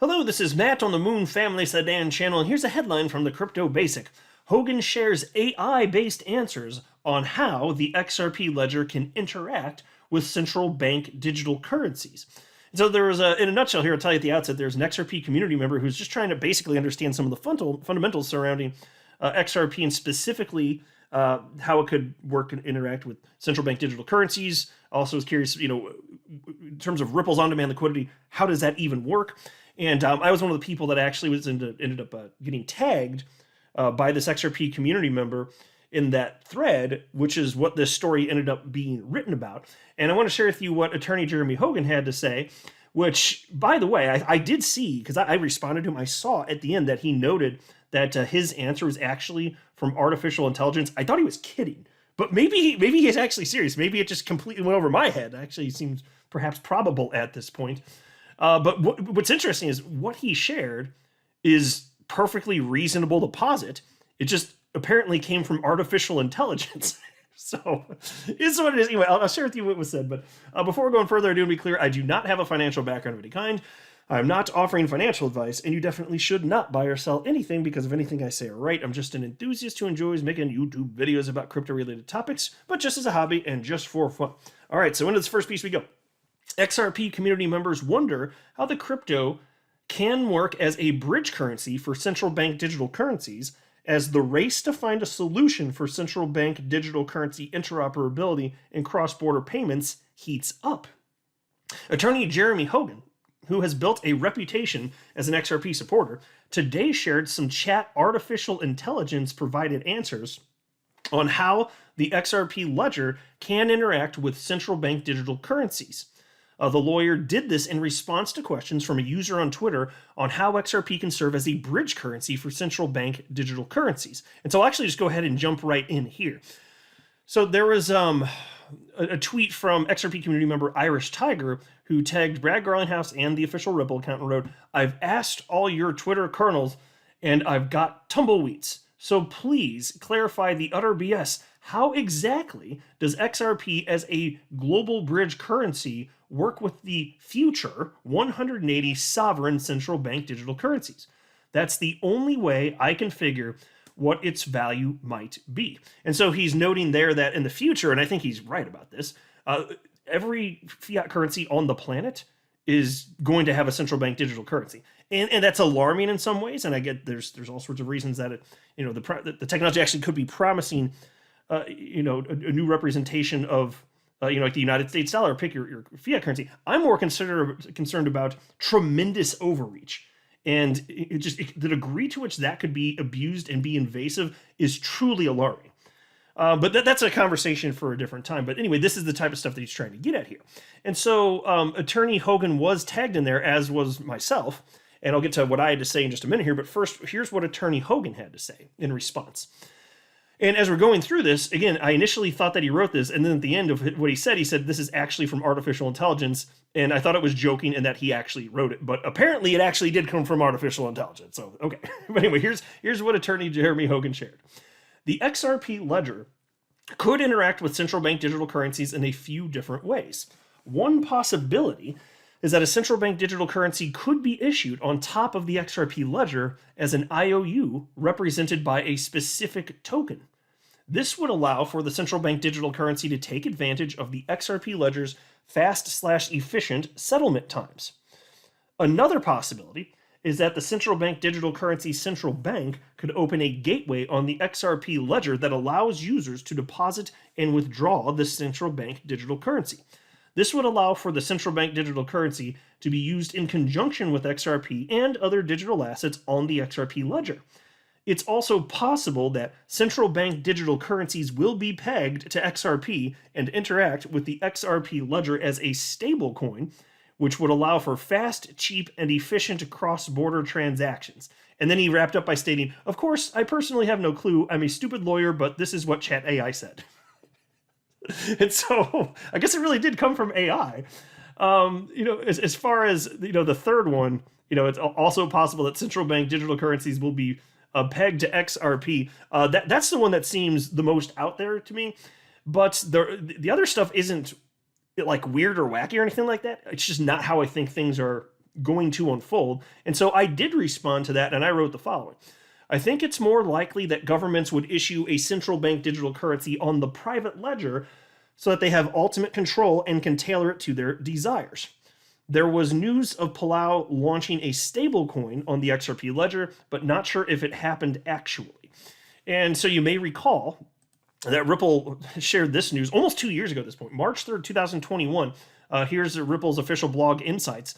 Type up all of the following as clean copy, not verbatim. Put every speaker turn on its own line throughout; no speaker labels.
Hello, this is Matt on the Moon Family Sedan channel, and here's a headline from the Crypto Basic. Hogan shares AI-based answers on how the XRP ledger can interact with central bank digital currencies. And so there was in a nutshell here, I'll tell you at the outset, there's an XRP community member who's just trying to basically understand some of the fundamentals surrounding XRP and specifically how it could work and interact with central bank digital currencies. Also was curious, in terms of Ripple's on-demand liquidity, how does that even work? And I was one of the people that actually ended up getting tagged by this XRP community member in that thread, which is what this story ended up being written about. And I want to share with you what attorney Jeremy Hogan had to say, which, by the way, I did see, because I responded to him, I saw at the end that he noted that his answer was actually from artificial intelligence. I thought he was kidding, but maybe he's actually serious. Maybe it just completely went over my head. Actually, it seems perhaps probable at this point. But what's interesting is what he shared is perfectly reasonable to posit. It just apparently came from artificial intelligence. So it's what it is. Anyway, I'll share with you what was said. But before going further ado, to be clear, I do not have a financial background of any kind. I'm not offering financial advice, and you definitely should not buy or sell anything because of anything I say or write. I'm just an enthusiast who enjoys making YouTube videos about crypto-related topics, but just as a hobby and just for fun. All right, so into this first piece we go. XRP community members wonder how the crypto can work as a bridge currency for central bank digital currencies as the race to find a solution for central bank digital currency interoperability and cross-border payments heats up. Attorney Jeremy Hogan, who has built a reputation as an XRP supporter, today shared some chat artificial intelligence provided answers on how the XRP ledger can interact with central bank digital currencies. The lawyer did this in response to questions from a user on Twitter on how XRP can serve as a bridge currency for central bank digital currencies. And so I'll actually just go ahead and jump right in here. So there was a tweet from XRP community member Irish Tiger who tagged Brad Garlinghouse and the official Ripple account and wrote, "I've asked all your Twitter kernels and I've got tumbleweeds. So please clarify the utter BS. How exactly does XRP as a global bridge currency work with the future 180 sovereign central bank digital currencies? That's the only way I can figure what its value might be." And so he's noting there that in the future, and I think he's right about this, every fiat currency on the planet is going to have a central bank digital currency. And that's alarming in some ways. And I get there's all sorts of reasons that the technology actually could be promising a new representation of like the United States dollar, pick your fiat currency. I'm more concerned about tremendous overreach. And the degree to which that could be abused and be invasive is truly alarming. But that's a conversation for a different time. But anyway, this is the type of stuff that he's trying to get at here. And so Attorney Hogan was tagged in there, as was myself. And I'll get to what I had to say in just a minute here. But first, here's what Attorney Hogan had to say in response. And as we're going through this, again, I initially thought that he wrote this, and then at the end of what he said, this is actually from artificial intelligence, and I thought it was joking and that he actually wrote it. But apparently it actually did come from artificial intelligence. So, okay. But anyway, here's what Attorney Jeremy Hogan shared. The XRP ledger could interact with central bank digital currencies in a few different ways. One possibility is that a central bank digital currency could be issued on top of the XRP ledger as an IOU represented by a specific token. This would allow for the central bank digital currency to take advantage of the XRP ledger's fast/efficient settlement times. Another possibility is that the central bank digital currency central bank could open a gateway on the XRP ledger that allows users to deposit and withdraw the central bank digital currency. This would allow for the central bank digital currency to be used in conjunction with XRP and other digital assets on the XRP ledger. It's also possible that central bank digital currencies will be pegged to XRP and interact with the XRP ledger as a stablecoin, which would allow for fast, cheap, and efficient cross-border transactions. And then he wrapped up by stating, "Of course, I personally have no clue. I'm a stupid lawyer, but this is what Chat AI said." And so I guess it really did come from AI. As far as, the third one, it's also possible that central bank digital currencies will be pegged to XRP. That's the one that seems the most out there to me. But the other stuff isn't like weird or wacky or anything like that. It's just not how I think things are going to unfold. And so I did respond to that, and I wrote the following. I think it's more likely that governments would issue a central bank digital currency on the private ledger so that they have ultimate control and can tailor it to their desires. There was news of Palau launching a stablecoin on the XRP ledger, but not sure if it happened actually. And so you may recall that Ripple shared this news almost 2 years ago at this point, March 3rd, 2021. Here's Ripple's official blog insights.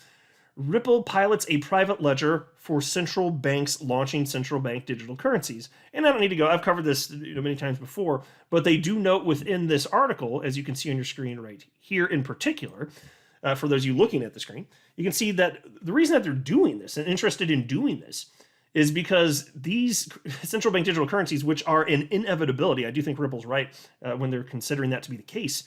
Ripple pilots a private ledger for central banks launching central bank digital currencies. And I don't need to go, I've covered this many times before, but they do note within this article, as you can see on your screen right here in particular, for those of you looking at the screen, you can see that the reason that they're doing this and interested in doing this is because these central bank digital currencies, which are an inevitability, I do think Ripple's right when they're considering that to be the case,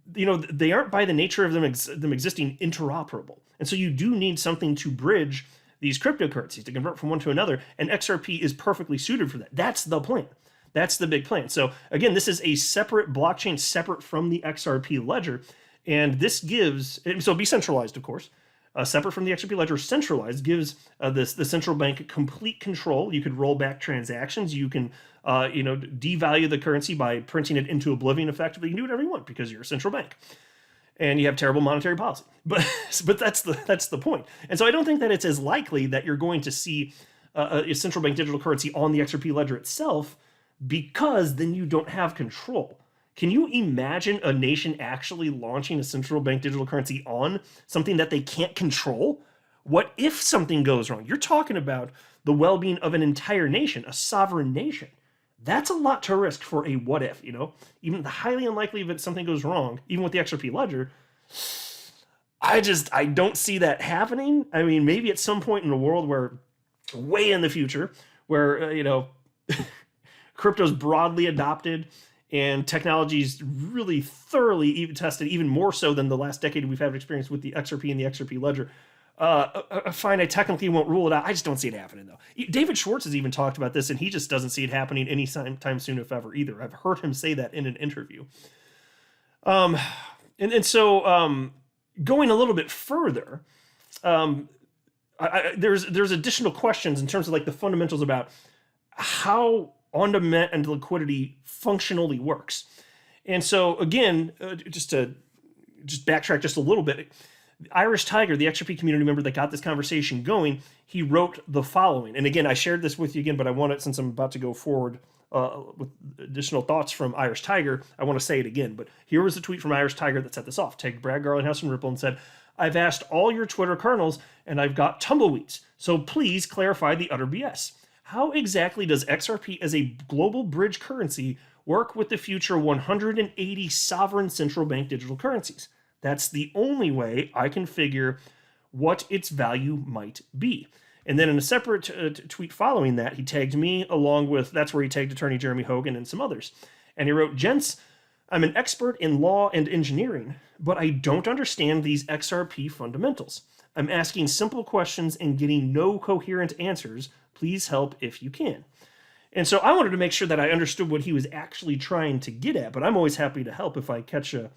they aren't by the nature of them existing interoperable. And so you do need something to bridge these cryptocurrencies to convert from one to another, and XRP is perfectly suited for that. That's the plan. That's the big plan. So again, this is a separate blockchain, separate from the XRP ledger, and this gives, so be centralized, of course, separate from the XRP ledger, centralized, gives the central bank complete control. You could roll back transactions. You can, devalue the currency by printing it into oblivion effectively. You can do whatever you want because you're a central bank. And you have terrible monetary policy. But that's the point. And so I don't think that it's as likely that you're going to see a central bank digital currency on the XRP ledger itself, because then you don't have control. Can you imagine a nation actually launching a central bank digital currency on something that they can't control? What if something goes wrong? You're talking about the well-being of an entire nation, a sovereign nation. That's a lot to risk for a what if, Even the highly unlikely that something goes wrong, even with the XRP ledger, I don't see that happening. I mean, maybe at some point in the world where, way in the future, where, crypto's broadly adopted, and technology's really thoroughly even tested, even more so than the last decade we've had experience with the XRP and the XRP ledger. Fine, I technically won't rule it out. I just don't see it happening, though. David Schwartz has even talked about this, and he just doesn't see it happening anytime soon, if ever, either. I've heard him say that in an interview. So going a little bit further, there's additional questions in terms of like the fundamentals about how on-demand and liquidity functionally works. And so again, just backtrack just a little bit, Irish Tiger, the XRP community member that got this conversation going, he wrote the following. And again, I shared this with you again, but I want it, since I'm about to go forward with additional thoughts from Irish Tiger, I want to say it again. But here was a tweet from Irish Tiger that set this off. Tagged Brad Garlinghouse from Ripple and said, "I've asked all your Twitter kernels and I've got tumbleweeds. So please clarify the utter BS. How exactly does XRP as a global bridge currency work with the future 180 sovereign central bank digital currencies? That's the only way I can figure what its value might be." And then in a separate tweet following that, he tagged me along with, that's where he tagged attorney Jeremy Hogan and some others. And he wrote, "Gents, I'm an expert in law and engineering, but I don't understand these XRP fundamentals. I'm asking simple questions and getting no coherent answers. Please help if you can." And so I wanted to make sure that I understood what he was actually trying to get at, but I'm always happy to help if I catch a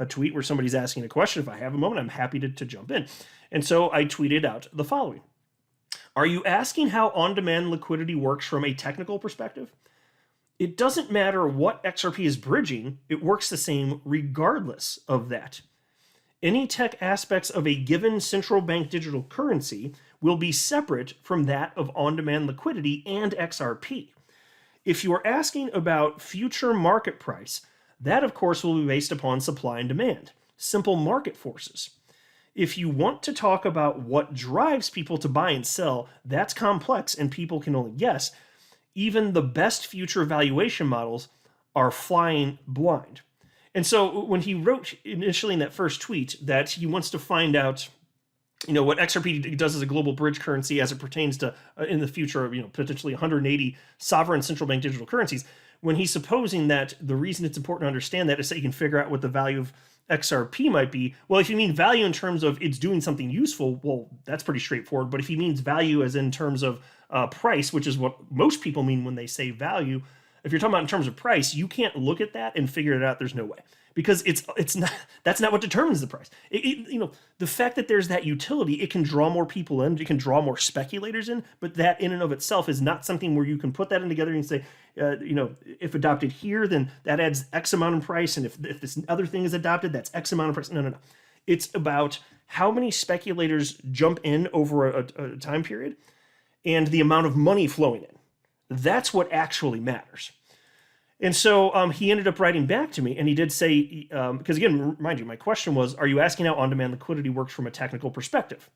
tweet where somebody's asking a question. If I have a moment, I'm happy to jump in. And so I tweeted out the following. "Are you asking how on-demand liquidity works from a technical perspective? It doesn't matter what XRP is bridging, it works the same regardless of that. Any tech aspects of a given central bank digital currency will be separate from that of on-demand liquidity and XRP. If you are asking about future market price, that of course will be based upon supply and demand, simple market forces. If you want to talk about what drives people to buy and sell, that's complex and people can only guess. Even the best future valuation models are flying blind." And so when he wrote initially in that first tweet that he wants to find out, what XRP does as a global bridge currency as it pertains to, in the future, potentially 180 sovereign central bank digital currencies, when he's supposing that the reason it's important to understand that is so you can figure out what the value of XRP might be. Well, if you mean value in terms of it's doing something useful, well, that's pretty straightforward. But if he means value as in terms of price, which is what most people mean when they say value, if you're talking about in terms of price, you can't look at that and figure it out. There's no way, because it's not, that's not what determines the price. The fact that there's that utility, it can draw more people in, it can draw more speculators in, but that in and of itself is not something where you can put that in together and say, if adopted here, then that adds X amount in price, and if this other thing is adopted, that's X amount of price. No. It's about how many speculators jump in over a time period and the amount of money flowing in. That's what actually matters. And so he ended up writing back to me, and he did say, because again, mind you, my question was, are you asking how on-demand liquidity works from a technical perspective?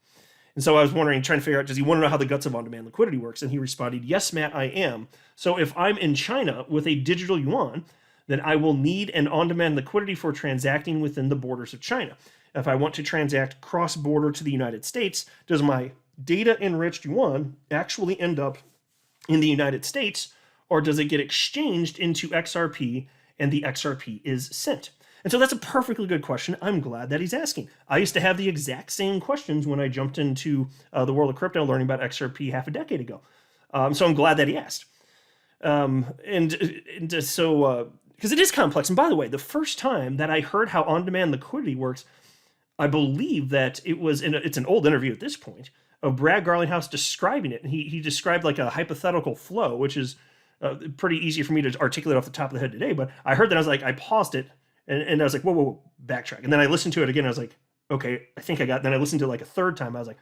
And so I was wondering, trying to figure out, does he want to know how the guts of on-demand liquidity works? And he responded, yes, Matt, I am. So if I'm in China with a digital yuan, then I will need an on-demand liquidity for transacting within the borders of China. If I want to transact cross-border to the United States, does my data-enriched yuan actually end up in the United States, or does it get exchanged into XRP and the XRP is sent? And so that's a perfectly good question. I'm glad that he's asking. I used to have the exact same questions when I jumped into the world of crypto, learning about XRP half a decade ago. So I'm glad that he asked. So because it is complex. And by the way, the first time that I heard how on-demand liquidity works, I believe that it was it's an old interview at this point of Brad Garlinghouse describing it. And he described like a hypothetical flow, which is pretty easy for me to articulate off the top of the head today. But I heard that, I was like, I paused it and I was like, whoa, backtrack. And then I listened to it again. I was like, okay, I think I got it. Then I listened to it like a third time. I was like,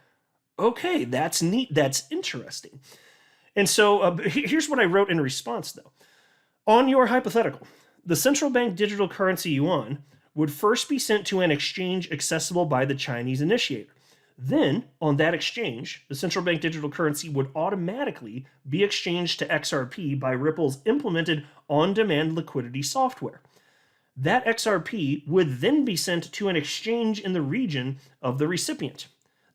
okay, that's neat. That's interesting. And so here's what I wrote in response, though. On your hypothetical, the central bank digital currency yuan would first be sent to an exchange accessible by the Chinese initiator. Then, on that exchange, the central bank digital currency would automatically be exchanged to XRP by Ripple's implemented on-demand liquidity software. That XRP would then be sent to an exchange in the region of the recipient.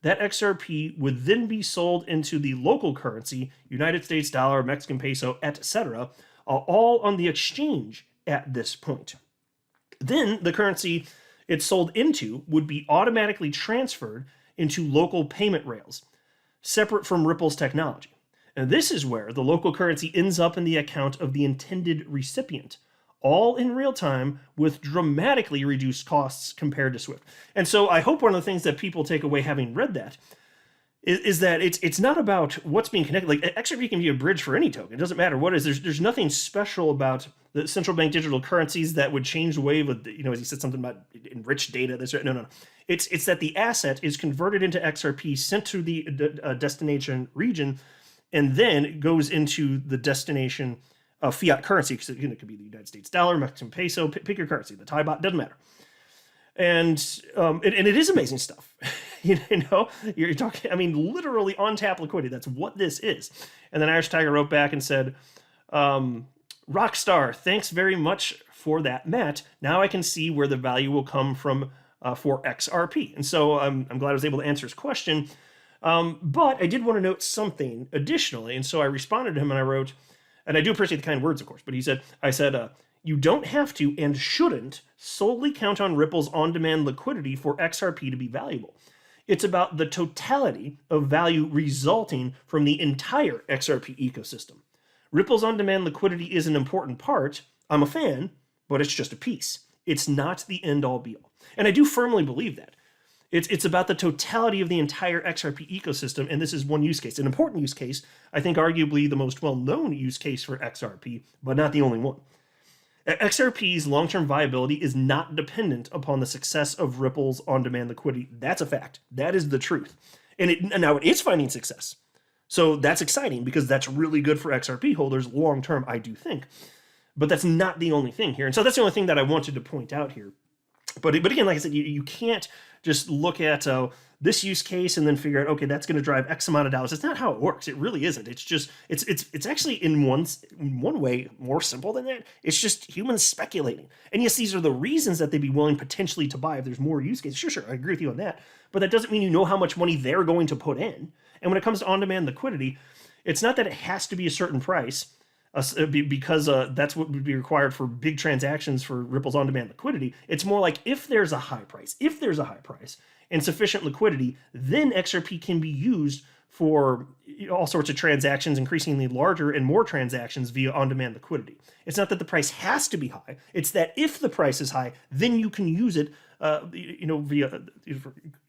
That XRP would then be sold into the local currency, United States dollar, Mexican peso, etc., all on the exchange at this point. Then the currency it's sold into would be automatically transferred into local payment rails, separate from Ripple's technology. And this is where the local currency ends up in the account of the intended recipient, all in real time with dramatically reduced costs compared to SWIFT. And so I hope one of the things that people take away having read that is that it's not about what's being connected. Like XRP can be a bridge for any token. It doesn't matter what it is. There's nothing special about the central bank digital currencies that would change the way of, as he said something about enriched data. No. It's that the asset is converted into XRP, sent to the destination region, and then it goes into the destination fiat currency. Because it could be the United States dollar, Mexican peso, pick your currency. The Thai baht, doesn't matter. And it is amazing stuff. You're talking, literally on tap liquidity. That's what this is. And then Irish Tiger wrote back and said, Rockstar, thanks very much for that, Matt. Now I can see where the value will come from for XRP. And so I'm glad I was able to answer his question. But I did want to note something additionally. And so I responded to him and I wrote, and I do appreciate the kind words, of course, but I said, you don't have to and shouldn't solely count on Ripple's on-demand liquidity for XRP to be valuable. It's about the totality of value resulting from the entire XRP ecosystem. Ripple's on-demand liquidity is an important part. I'm a fan, but it's just a piece. It's not the end-all be-all. And I do firmly believe that. It's about the totality of the entire XRP ecosystem, and this is one use case, an important use case, I think arguably the most well-known use case for XRP, but not the only one. XRP's long-term viability is not dependent upon the success of Ripple's on-demand liquidity. That's a fact. That is the truth. And now it is finding success. So that's exciting because that's really good for XRP holders long-term, I do think. But that's not the only thing here. And so that's the only thing that I wanted to point out here. But again, like I said, you can't just look at this use case and then figure out, okay, that's going to drive X amount of dollars. It's not how it works. It really isn't. It's just, it's actually in one way more simple than that. It's just humans speculating. And yes, these are the reasons that they'd be willing potentially to buy if there's more use cases. Sure, I agree with you on that. But that doesn't mean you know how much money they're going to put in. And when it comes to on-demand liquidity, it's not that it has to be a certain price, because that's what would be required for big transactions for Ripple's on-demand liquidity. It's more like if there's a high price and sufficient liquidity, then XRP can be used for all sorts of transactions, increasingly larger and more transactions via on-demand liquidity. It's not that the price has to be high. It's that if the price is high, then you can use it, via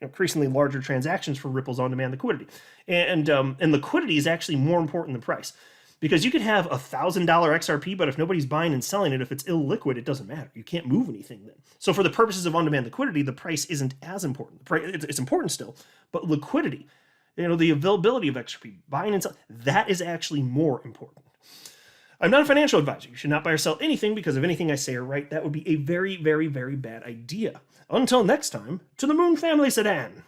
increasingly larger transactions for Ripple's on-demand liquidity. And liquidity is actually more important than price. Because you could have $1,000 XRP, but if nobody's buying and selling it, if it's illiquid, it doesn't matter. You can't move anything then. So for the purposes of on-demand liquidity, the price isn't as important. It's important still, but liquidity, the availability of XRP, buying and selling, that is actually more important. I'm not a financial advisor. You should not buy or sell anything because of anything I say or write. That would be a very, very, very bad idea. Until next time, to the Moon Family Sedan.